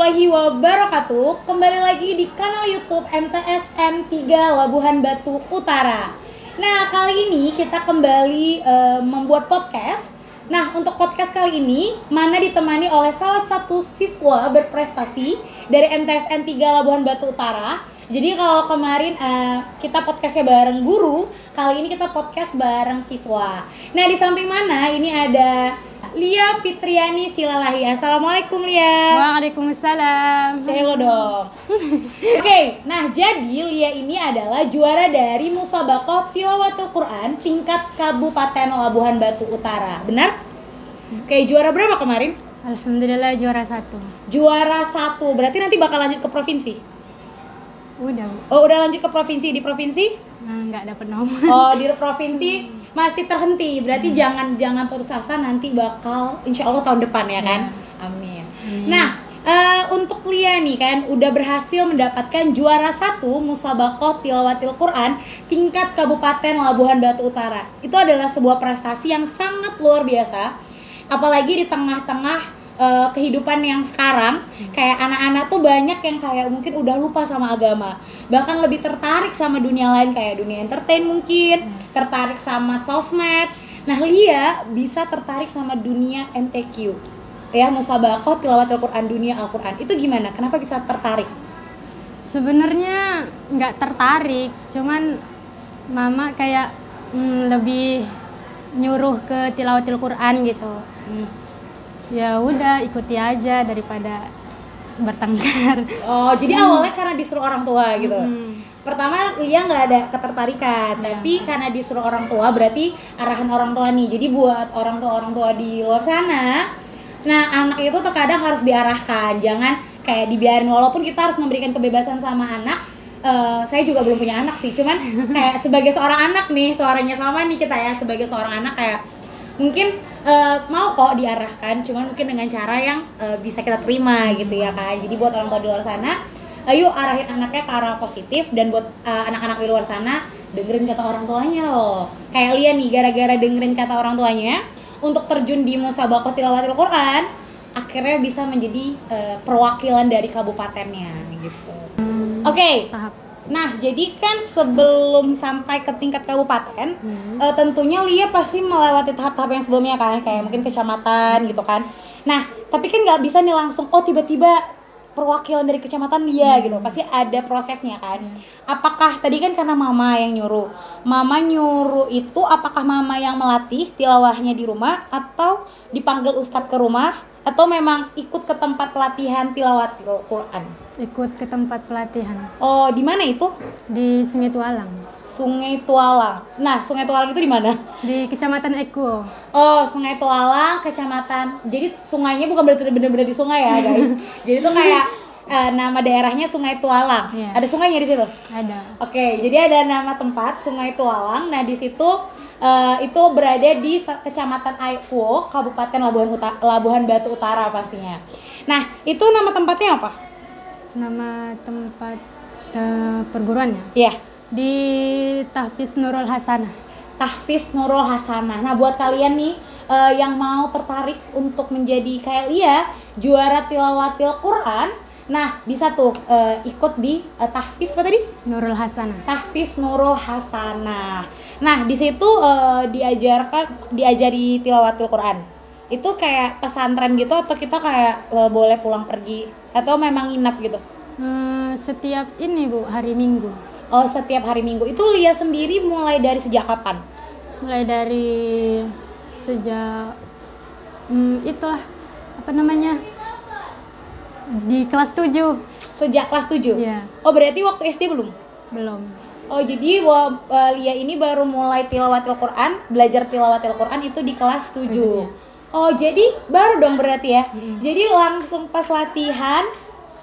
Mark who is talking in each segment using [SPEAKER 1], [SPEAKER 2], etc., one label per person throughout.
[SPEAKER 1] warahmatullahi wabarakatuh. Kembali lagi di kanal YouTube MTSN 3 Labuhan Batu Utara. Nah, kali ini kita kembali membuat podcast. Nah, untuk podcast kali ini Mana ditemani oleh salah satu siswa berprestasi dari MTSN 3 Labuhan Batu Utara. Jadi kalau kemarin kita podcastnya bareng guru, kali ini kita podcast bareng siswa. Nah, di samping Mana ini ada Lia Fitriani Silalahi. Assalamualaikum Lia.
[SPEAKER 2] Waalaikumsalam.
[SPEAKER 1] Say hello dong. Oke, nah jadi Lia ini adalah juara dari Musabaqah Tilawatul Quran tingkat Kabupaten Labuhan Batu Utara. Benar? Oke, juara berapa kemarin?
[SPEAKER 2] Alhamdulillah juara 1.
[SPEAKER 1] Juara 1. Berarti nanti bakal lanjut ke provinsi?
[SPEAKER 2] Udah.
[SPEAKER 1] Oh, udah lanjut ke provinsi. Di provinsi?
[SPEAKER 2] Nggak dapet nomor.
[SPEAKER 1] Oh, di provinsi masih terhenti. Berarti jangan putus asa, nanti bakal insya Allah tahun depan ya kan? Amin. Nah, untuk Lia nih kan udah berhasil mendapatkan juara 1 Musabaqah Tilawatil Quran tingkat Kabupaten Labuhan Batu Utara. Itu adalah sebuah prestasi yang sangat luar biasa. Apalagi di tengah-tengah kehidupan yang sekarang, kayak anak-anak tuh banyak yang kayak mungkin udah lupa sama agama, bahkan lebih tertarik sama dunia lain kayak dunia entertain mungkin, tertarik sama sosmed. Nah, Lia bisa tertarik sama dunia MTQ ya, Musabaqah Tilawatul Quran, dunia Al-Quran. Itu gimana? Kenapa bisa tertarik?
[SPEAKER 2] Sebenarnya nggak tertarik, cuman mama kayak lebih nyuruh ke tilawatil Quran gitu. Ya udah ikuti aja daripada bertengkar.
[SPEAKER 1] Oh, jadi awalnya karena disuruh orang tua gitu. Pertama Lia nggak ada ketertarikan, tapi karena disuruh orang tua berarti arahan orang tua nih. Jadi buat orang tua di luar sana, nah anak itu terkadang harus diarahkan, jangan kayak dibiarin. Walaupun kita harus memberikan kebebasan sama anak. Saya juga belum punya anak sih, cuman kayak sebagai seorang anak nih, suaranya sama nih kita ya, sebagai seorang anak kayak mungkin mau kok diarahkan, cuman mungkin dengan cara yang bisa kita terima gitu ya kan. Jadi buat orang tua di luar sana, ayo arahin anaknya ke arah positif, dan buat anak-anak di luar sana dengerin kata orang tuanya loh. Kayak Lia nih, gara-gara dengerin kata orang tuanya untuk terjun di Musabaqah Tilawatil Quran, akhirnya bisa menjadi perwakilan dari kabupatennya gitu. Oke. Nah, jadi kan sebelum sampai ke tingkat kabupaten, tentunya Lia pasti melewati tahap-tahap yang sebelumnya kan, kayak mungkin kecamatan gitu kan. Nah, tapi kan nggak bisa nih langsung, oh tiba-tiba perwakilan dari kecamatan Lia gitu, pasti ada prosesnya kan. Apakah tadi kan karena mama yang nyuruh, itu apakah mama yang melatih tilawahnya di rumah, atau dipanggil ustadz ke rumah, atau memang ikut ke tempat pelatihan tilawatil Quran?
[SPEAKER 2] Ikut ke tempat pelatihan.
[SPEAKER 1] Oh, di mana itu?
[SPEAKER 2] Di Sungai Tualang.
[SPEAKER 1] Sungai Tualang. Nah, Sungai Tualang itu di mana?
[SPEAKER 2] Di Kecamatan Eko.
[SPEAKER 1] Oh, Sungai Tualang, kecamatan. Jadi sungainya bukan berarti benar-benar di sungai ya, guys. Jadi itu kayak nama daerahnya Sungai Tualang.
[SPEAKER 2] Yeah.
[SPEAKER 1] Ada sungainya di situ?
[SPEAKER 2] Ada.
[SPEAKER 1] Oke, jadi ada nama tempat Sungai Tualang. Nah, di situ itu berada di Kecamatan Eko, Kabupaten Labuhan Batu Utara pastinya. Nah, itu nama tempatnya apa?
[SPEAKER 2] Nama tempat perguruannya?
[SPEAKER 1] Iya.
[SPEAKER 2] Di Tahfiz Nurul Hasanah.
[SPEAKER 1] Tahfiz Nurul Hasanah. Nah, buat kalian nih yang mau tertarik untuk menjadi kayak Lia, juara tilawatil Quran, nah bisa tuh ikut di Tahfiz apa tadi?
[SPEAKER 2] Nurul Hasanah.
[SPEAKER 1] Tahfiz Nurul Hasanah. Nah, di situ diajari tilawatil Quran. Itu kayak pesantren gitu, atau kita kayak boleh pulang pergi, atau memang nginap gitu?
[SPEAKER 2] Setiap ini Bu, hari Minggu.
[SPEAKER 1] Oh, setiap hari Minggu. Itu Lia sendiri mulai dari sejak kapan?
[SPEAKER 2] Mulai dari sejak itulah apa namanya, di kelas 7.
[SPEAKER 1] Sejak kelas 7?
[SPEAKER 2] Iya.
[SPEAKER 1] Oh, berarti waktu SD belum?
[SPEAKER 2] Belum.
[SPEAKER 1] Oh, jadi Lia ini baru mulai tilawatil Quran, belajar tilawatil Quran itu di kelas 7.
[SPEAKER 2] Ya.
[SPEAKER 1] Oh, jadi baru dong berarti ya. Jadi langsung pas latihan,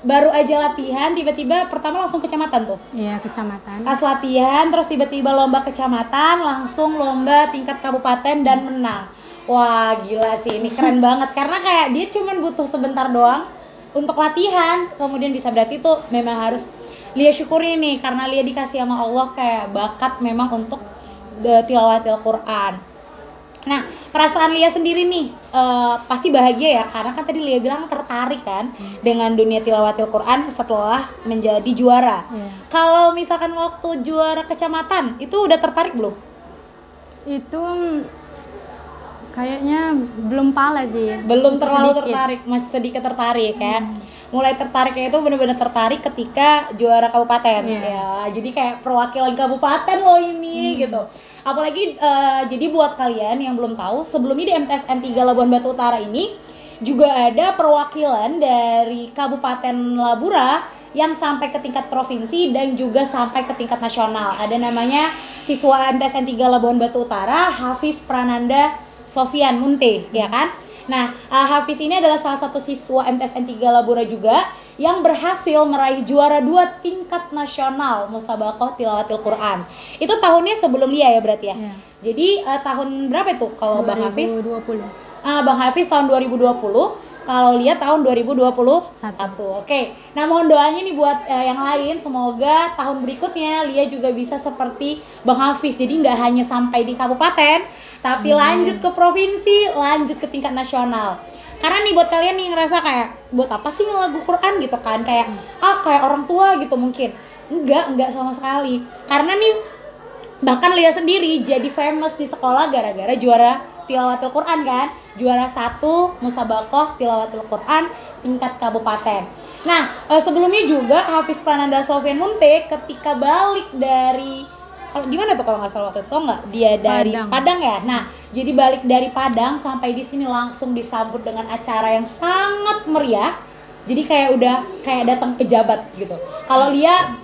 [SPEAKER 1] baru aja latihan, tiba-tiba pertama langsung kecamatan tuh.
[SPEAKER 2] Iya, kecamatan.
[SPEAKER 1] Pas latihan, terus tiba-tiba lomba kecamatan, langsung lomba tingkat kabupaten dan menang. Wah, gila sih, ini keren banget. Karena kayak dia cuman butuh sebentar doang untuk latihan, kemudian bisa. Berarti tuh memang harus Lia syukuri nih, karena Lia dikasih sama Allah kayak bakat memang untuk tilawatil Quran. Nah, perasaan Lia sendiri nih pasti bahagia ya, karena kan tadi Lia bilang tertarik kan dengan dunia tilawatil Quran setelah menjadi juara. Kalau misalkan waktu juara kecamatan, itu udah tertarik belum?
[SPEAKER 2] Itu kayaknya belum pala sih.
[SPEAKER 1] Belum
[SPEAKER 2] Masih
[SPEAKER 1] terlalu
[SPEAKER 2] sedikit.
[SPEAKER 1] tertarik, masih sedikit tertarik kan. Mulai tertariknya itu benar-benar tertarik ketika juara kabupaten. Ya, jadi kayak perwakilan kabupaten loh ini gitu. Apalagi jadi buat kalian yang belum tahu, sebelumnya di MTSN 3 Labuan Batu Utara ini juga ada perwakilan dari Kabupaten Labura yang sampai ke tingkat provinsi dan juga sampai ke tingkat nasional. Ada namanya siswa MTSN 3 Labuan Batu Utara, Hafiz Prananda Sofian Munte, ya kan? Nah, Hafiz ini adalah salah satu siswa MTSN 3 Labura juga yang berhasil meraih juara 2 tingkat nasional Musabaqah Tilawatil Quran. Itu tahunnya sebelum Lia ya berarti ya?
[SPEAKER 2] Iya.
[SPEAKER 1] Jadi tahun berapa itu kalau Bang Hafiz?
[SPEAKER 2] 2020.
[SPEAKER 1] Bang Hafiz tahun 2020, kalau Lia tahun 2021. Oke. Nah, mohon doanya nih buat yang lain, semoga tahun berikutnya Lia juga bisa seperti Bang Hafiz. Jadi nggak hanya sampai di kabupaten, tapi lanjut ke provinsi, lanjut ke tingkat nasional. Karena nih buat kalian nih ngerasa kayak buat apa sih lagu Quran gitu kan, kayak kayak orang tua gitu mungkin. Enggak sama sekali. Karena nih bahkan Lia sendiri jadi famous di sekolah gara-gara juara tilawatil Quran kan, juara 1 Musabaqah Tilawatil Quran tingkat kabupaten. Nah, sebelumnya juga Hafiz Prananda Sofian Munte ketika balik dari kalau di mana tuh kalau nggak salah waktu itu nggak dia dari Padang ya. Nah, jadi balik dari Padang sampai di sini langsung disambut dengan acara yang sangat meriah. Jadi kayak udah kayak datang pejabat gitu. Kalau Lia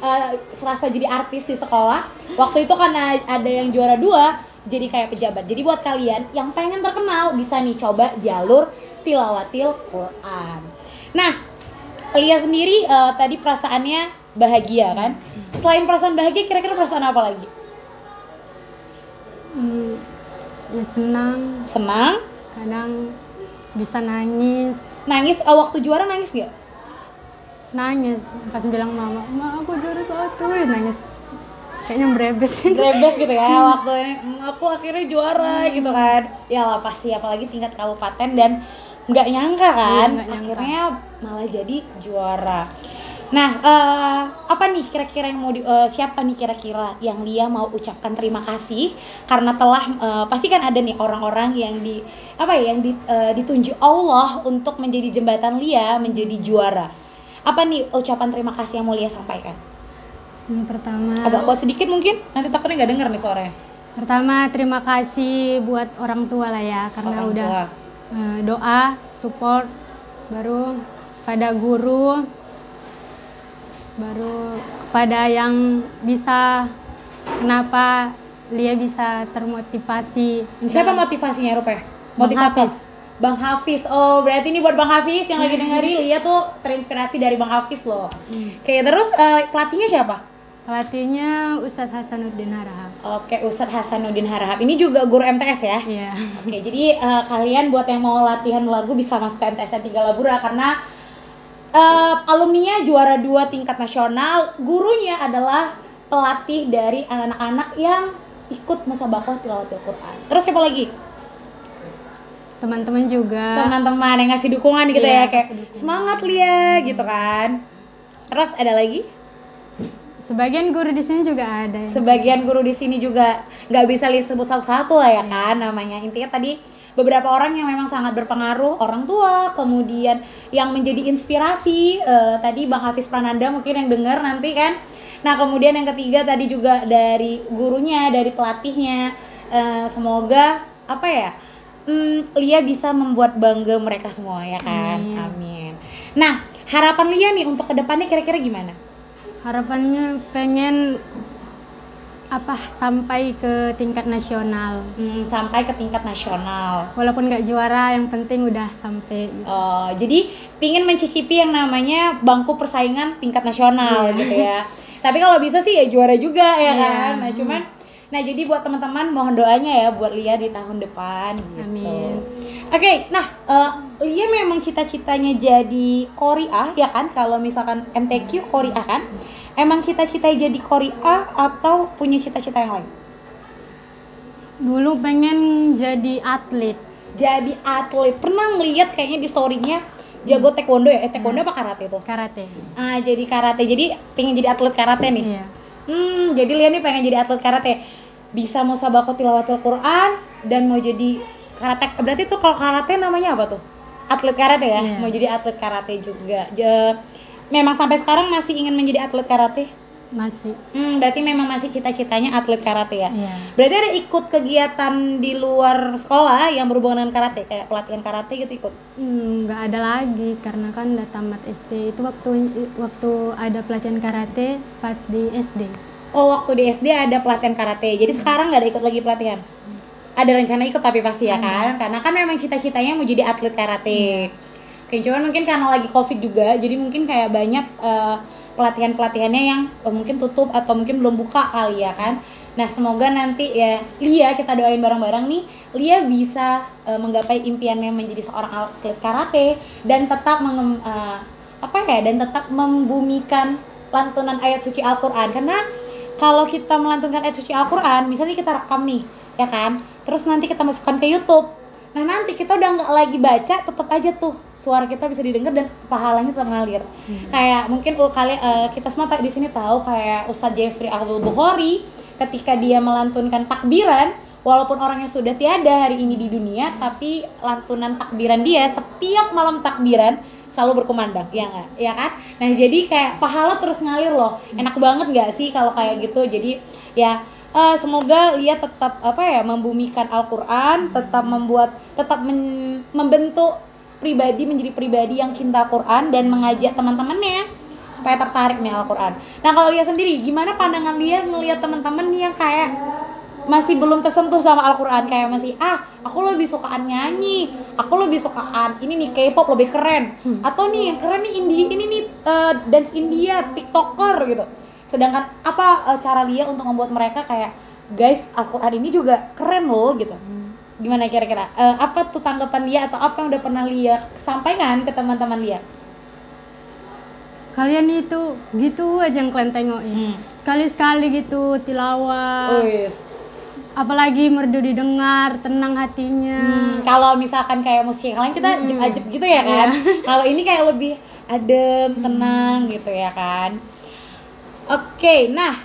[SPEAKER 1] serasa jadi artis di sekolah, waktu itu karena ada yang juara 2 jadi kayak pejabat. Jadi buat kalian yang pengen terkenal bisa nih coba jalur tilawatil Quran. Nah, Lia sendiri tadi perasaannya bahagia kan? Selain perasaan bahagia, kira-kira perasaan apa lagi?
[SPEAKER 2] Ya senang,
[SPEAKER 1] Senang,
[SPEAKER 2] kadang bisa nangis.
[SPEAKER 1] nangis. Waktu juara nangis gak?
[SPEAKER 2] Nangis pas bilang mama, aku juara 1, nangis. Kayaknya merebes.
[SPEAKER 1] Grebes gitu ya waktu aku akhirnya juara gitu kan. Ya lah pasti, apalagi tingkat kabupaten dan nggak nyangka kan,
[SPEAKER 2] Nggak nyangka.
[SPEAKER 1] akhirnya malah jadi juara. Nah, apa nih kira-kira yang mau siapa nih kira-kira yang Lia mau ucapkan terima kasih karena telah pasti kan ada nih orang-orang yang ditunjuk Allah untuk menjadi jembatan Lia menjadi juara. Apa nih ucapan terima kasih yang mau Lia sampaikan?
[SPEAKER 2] Pertama,
[SPEAKER 1] Agak kuat sedikit mungkin, nanti takutnya nggak denger nih suaranya.
[SPEAKER 2] pertama terima kasih buat orang tua lah ya, karena
[SPEAKER 1] Orang
[SPEAKER 2] udah
[SPEAKER 1] tua.
[SPEAKER 2] doa, support, baru pada guru, baru kepada yang bisa, kenapa Lia bisa termotivasi.
[SPEAKER 1] Siapa motivasinya Rupiah?
[SPEAKER 2] Bang
[SPEAKER 1] Motivator?
[SPEAKER 2] Hafiz.
[SPEAKER 1] Bang Hafiz. Oh, berarti ini buat Bang Hafiz yang lagi dengerin, Lia tuh terinspirasi dari Bang Hafiz loh. Oke, terus pelatihnya siapa?
[SPEAKER 2] Pelatihnya Ustadz Hasanuddin Harahap.
[SPEAKER 1] Oke, Ustadz Hasanuddin Harahap. Ini juga guru MTS ya?
[SPEAKER 2] Iya.
[SPEAKER 1] Oke, jadi kalian buat yang mau latihan lagu bisa masuk ke MTSN 3 Labura karena alumninya juara 2 tingkat nasional, gurunya adalah pelatih dari anak-anak yang ikut Musabaqah Tilawatil Quran. Terus siapa lagi?
[SPEAKER 2] Teman-teman juga.
[SPEAKER 1] Teman-teman yang ngasih dukungan gitu
[SPEAKER 2] Iya,
[SPEAKER 1] ya, kayak
[SPEAKER 2] ngasih dukungan.
[SPEAKER 1] semangat Lia gitu kan. Terus ada lagi?
[SPEAKER 2] Sebagian guru di sini juga ada.
[SPEAKER 1] Sebagian guru di sini juga nggak bisa disebut satu-satu lah ya kan namanya. Intinya tadi beberapa orang yang memang sangat berpengaruh, orang tua, kemudian yang menjadi inspirasi, tadi Bang Hafiz Prananda mungkin yang dengar nanti kan. Nah, kemudian yang ketiga tadi juga dari gurunya, dari pelatihnya. Semoga apa ya? Lia bisa membuat bangga mereka semua ya kan. Amin. Nah, harapan Lia nih untuk kedepannya kira-kira gimana?
[SPEAKER 2] Harapannya pengen sampai ke tingkat nasional.
[SPEAKER 1] Sampai ke tingkat nasional.
[SPEAKER 2] Walaupun nggak juara, yang penting udah sampai. Gitu.
[SPEAKER 1] Jadi pingin mencicipi yang namanya bangku persaingan tingkat nasional gitu ya. Tapi kalau bisa sih ya juara juga ya kan. Nah jadi buat teman-teman mohon doanya ya buat Lia di tahun depan gitu.
[SPEAKER 2] Amin.
[SPEAKER 1] Oke, nah Lia memang cita-citanya jadi qori'ah ya kan? Kalau misalkan MTQ qori'ah kan? Emang cita-cita jadi qori'ah atau punya cita-cita yang lain?
[SPEAKER 2] Dulu pengen jadi atlet.
[SPEAKER 1] Jadi atlet, pernah ngeliat kayaknya di story-nya jago taekwondo ya? Taekwondo apa karate tuh?
[SPEAKER 2] Karate.
[SPEAKER 1] Jadi karate, jadi pengen jadi atlet karate nih?
[SPEAKER 2] Iya.
[SPEAKER 1] Jadi Lia nih pengen jadi atlet karate, bisa musabaqah tilawatil Quran dan mau jadi karate. Berarti tuh kalau karate namanya apa tuh? Atlet karate ya?
[SPEAKER 2] Iya.
[SPEAKER 1] Mau jadi atlet karate juga. Memang sampai sekarang masih ingin menjadi atlet karate?
[SPEAKER 2] Masih.
[SPEAKER 1] Berarti memang masih cita-citanya atlet karate ya?
[SPEAKER 2] Iya.
[SPEAKER 1] Berarti ada ikut kegiatan di luar sekolah yang berhubungan dengan karate, kayak pelatihan karate gitu ikut?
[SPEAKER 2] Nggak ada lagi karena kan udah tamat SD. Itu waktu ada pelatihan karate pas di SD.
[SPEAKER 1] Oh, waktu di SD ada pelatihan karate. Jadi sekarang nggak ada ikut lagi pelatihan? Ada rencana ikut tapi pasti ya kan? Karena kan memang cita-citanya mau jadi atlet karate. Oke, cuman mungkin karena lagi COVID juga, jadi mungkin kayak banyak pelatihan-pelatihannya yang mungkin tutup atau mungkin belum buka kali ya kan. Nah, semoga nanti ya Lia, kita doain bareng-bareng nih, Lia bisa menggapai impiannya menjadi seorang atlet karate dan tetap membumikan lantunan ayat suci Al-Qur'an. Karena kalau kita melantunkan ayat suci Al-Qur'an, misalnya kita rekam nih, ya kan? Terus nanti kita masukkan ke YouTube. Nah, nanti kita udah nggak lagi baca, tetap aja tuh suara kita bisa didengar dan pahalanya tetap ngalir. Kayak mungkin kita semua di sini tahu kayak Ustadz Jeffrey Abdul Bukhari ketika dia melantunkan takbiran, walaupun orangnya sudah tiada hari ini di dunia, tapi lantunan takbiran dia setiap malam takbiran selalu berkumandang, ya nggak? Ya kan? Nah, jadi kayak pahala terus ngalir loh. Enak banget nggak sih kalau kayak gitu? Jadi ya semoga Lia tetap membumikan Al-Qur'an, tetap membentuk pribadi menjadi pribadi yang cinta Quran dan mengajak teman-temannya supaya tertarik nih Al-Qur'an. Nah, kalau Lia sendiri gimana pandangan Lia melihat teman-teman nih yang kayak masih belum tersentuh sama Al-Qur'an, kayak masih aku lebih sukaan nyanyi, aku lebih sukaan ini nih K-pop lebih keren, atau nih yang keren nih indie ini nih dance India, TikToker gitu. Sedangkan apa cara Lia untuk membuat mereka kayak guys, Al-Qur'an ini juga keren loh gitu. Gimana kira-kira? Apa tuh tanggapan Lia atau apa yang udah pernah Lia sampaikan ke teman-teman Lia?
[SPEAKER 2] Kalian itu gitu aja yang kalian tengokin. Sekali-sekali gitu tilawah. Apalagi merdu didengar, tenang hatinya.
[SPEAKER 1] Kalau misalkan kayak musik yang lain kita ajeb gitu ya kan. Kalau ini kayak lebih adem, tenang gitu ya kan. Oke, nah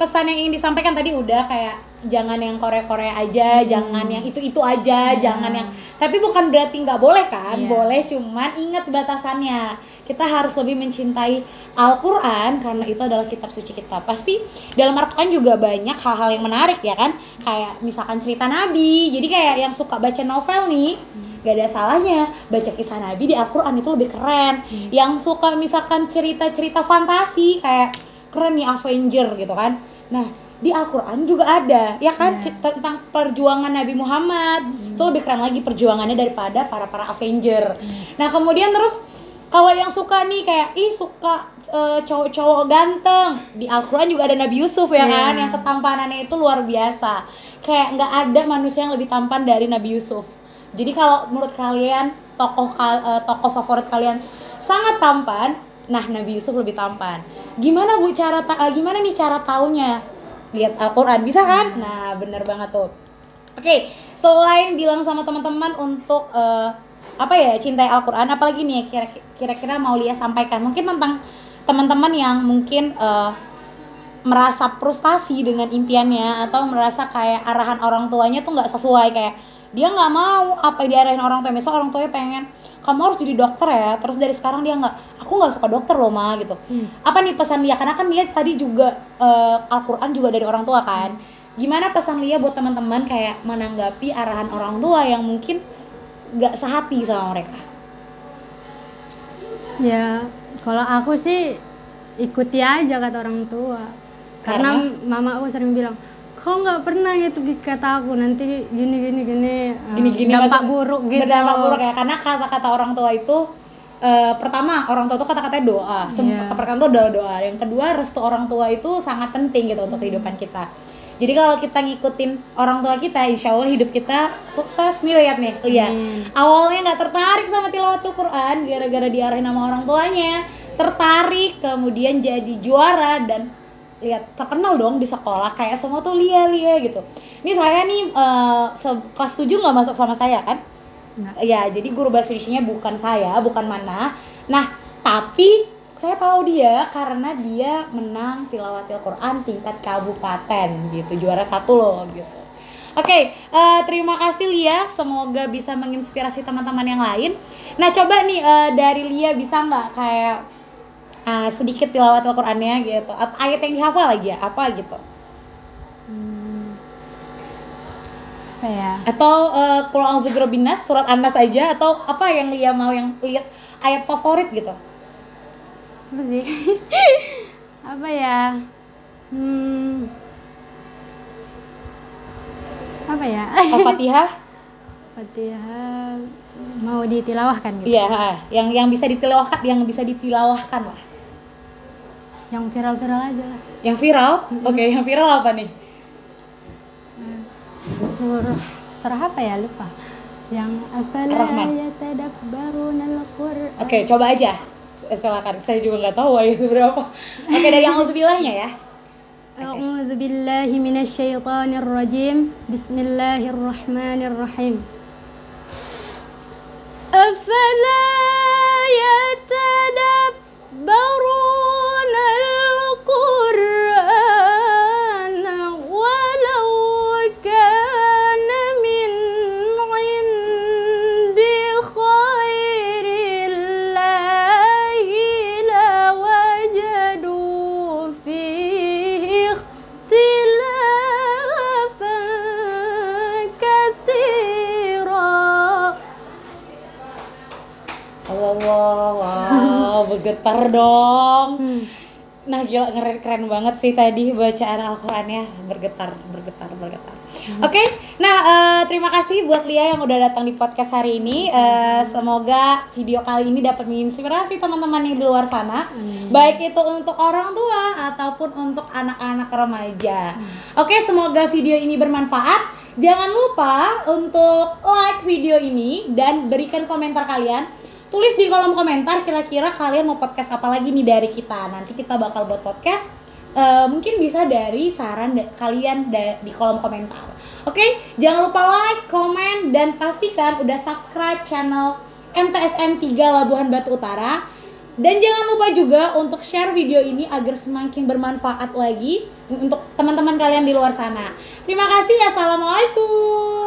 [SPEAKER 1] pesan yang ingin disampaikan tadi udah kayak jangan yang Korea-Korea aja, jangan yang itu-itu aja, jangan yang, tapi bukan berarti nggak boleh kan, boleh, cuman ingat batasannya. Kita harus lebih mencintai Al-Qur'an karena itu adalah kitab suci kita. Pasti dalam Al-Qur'an juga banyak hal-hal yang menarik ya kan, kayak misalkan cerita Nabi. Jadi kayak yang suka baca novel nih, gak ada salahnya baca kisah Nabi di Al-Qur'an, itu lebih keren. Yang suka misalkan cerita-cerita fantasi kayak keren nih Avenger gitu kan, nah di Al-Qur'an juga ada ya kan, tentang perjuangan Nabi Muhammad. Itu lebih keren lagi perjuangannya daripada para Avenger. Nah, kemudian terus kalau yang suka nih kayak suka cowok-cowok ganteng, di Al-Qur'an juga ada Nabi Yusuf ya kan, yang ketampanannya itu luar biasa. Kayak nggak ada manusia yang lebih tampan dari Nabi Yusuf. Jadi kalau menurut kalian tokoh favorit kalian sangat tampan, nah Nabi Yusuf lebih tampan. Gimana Bu gimana nih cara taunya? Lihat Al-Qur'an, bisa kan? Nah, bener banget tuh. Oke, selain bilang sama teman-teman untuk cintai Al-Qur'an, apalagi nih kira-kira mau Lia sampaikan mungkin tentang teman-teman yang mungkin merasa frustasi dengan impiannya atau merasa kayak arahan orang tuanya tuh nggak sesuai, kayak dia nggak mau apa yang diarahin orang tua. Misal orang tuanya pengen kamu harus jadi dokter ya, terus dari sekarang dia aku nggak suka dokter loh ma gitu. Apa nih pesan Lia, karena kan Lia tadi juga Al-Qur'an juga dari orang tua kan. Gimana pesan Lia buat teman-teman kayak menanggapi arahan orang tua yang mungkin nggak sehati sama mereka?
[SPEAKER 2] Ya, kalau aku sih ikuti aja kata orang tua. Karena mama aku sering bilang, kau nggak pernah gitu kata aku, nanti gini dampak buruk gitu.
[SPEAKER 1] Berdampak buruk ya, karena kata-kata orang tua itu pertama orang tua itu kata-katanya doa. Pertama itu doa. Yang kedua, restu orang tua itu sangat penting gitu untuk kehidupan kita. Jadi kalau kita ngikutin orang tua kita, insya Allah hidup kita sukses nih. Lihat nih, awalnya nggak tertarik sama tilawatul Quran, gara-gara diarahin sama orang tuanya, tertarik, kemudian jadi juara dan lihat terkenal dong di sekolah, kayak semua tuh Lia gitu. Ini saya nih kelas 7 nggak masuk sama saya kan?
[SPEAKER 2] Nggak.
[SPEAKER 1] Ya, jadi guru bahasa Indonesianya bukan saya, bukan Mana. Nah, tapi saya tahu dia karena dia menang tilawatil Quran tingkat kabupaten gitu, juara 1 loh gitu. Oke, terima kasih Lia, semoga bisa menginspirasi teman-teman yang lain. Nah, coba nih dari Lia bisa nggak kayak sedikit tilawatil Qurannya gitu, ayat yang dihafal aja, apa gitu?
[SPEAKER 2] Apa ya?
[SPEAKER 1] Atau Qul a'udzu birabbin nas, surat An-Nas aja, atau apa yang Lia mau yang lihat ayat favorit gitu?
[SPEAKER 2] Apa sih? Apa ya? Apa ya?
[SPEAKER 1] Al-Fatihah?
[SPEAKER 2] Fatihah mau ditilawahkan gitu.
[SPEAKER 1] Iya, yang bisa ditilawahkan lah.
[SPEAKER 2] Yang viral-viral aja lah.
[SPEAKER 1] Yang viral? Oke, yang viral apa nih?
[SPEAKER 2] Surah apa ya, lupa. Yang afala
[SPEAKER 1] Ar-Rahman.
[SPEAKER 2] yatadabbarunal Qur'an.
[SPEAKER 1] Oke, coba aja. Silakan. Saya juga nggak tahu ayat berapa. Oke, dari yang audzubillahnya ya.
[SPEAKER 2] A'udzu billahi minasyaitonir rajim. Bismillahirrahmanirrahim. Afala yatadabbarunal Qur'an walau kana min 'indi khairillahi lawajadu fihi ikhtilafan katsira.
[SPEAKER 1] Wow, bergetar dong. Nah, gila, keren banget sih tadi bacaan Al-Qur'annya, bergetar. Oke, nah terima kasih buat Lia yang udah datang di podcast hari ini. Semoga video kali ini dapat menginspirasi teman-teman yang di luar sana, baik itu untuk orang tua ataupun untuk anak-anak remaja. Oke, semoga video ini bermanfaat. Jangan lupa untuk like video ini dan berikan komentar kalian. Tulis di kolom komentar kira-kira kalian mau podcast apa lagi nih dari kita. Nanti kita bakal buat podcast, mungkin bisa dari saran kalian di kolom komentar. Oke, jangan lupa like, komen, dan pastikan udah subscribe channel MTSN 3 Labuhan Batu Utara. Dan jangan lupa juga untuk share video ini agar semakin bermanfaat lagi untuk teman-teman kalian di luar sana. Terima kasih, assalamualaikum.